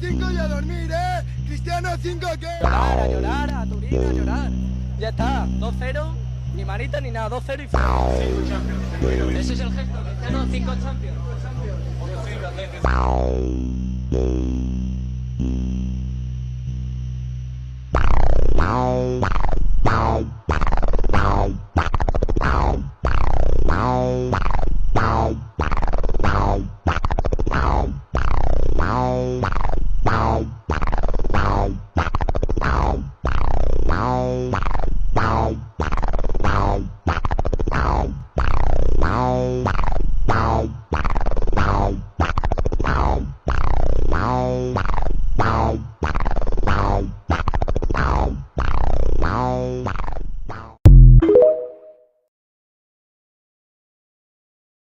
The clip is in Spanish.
5 y a dormir, Cristiano 5, ¿qué? A llorar, a Turín, a llorar. Ya está, 2-0, ni manita ni nada, 2-0 y fuera. 5 Champions. Ese es el gesto, Cristiano, 5 Champions. 5 Champions.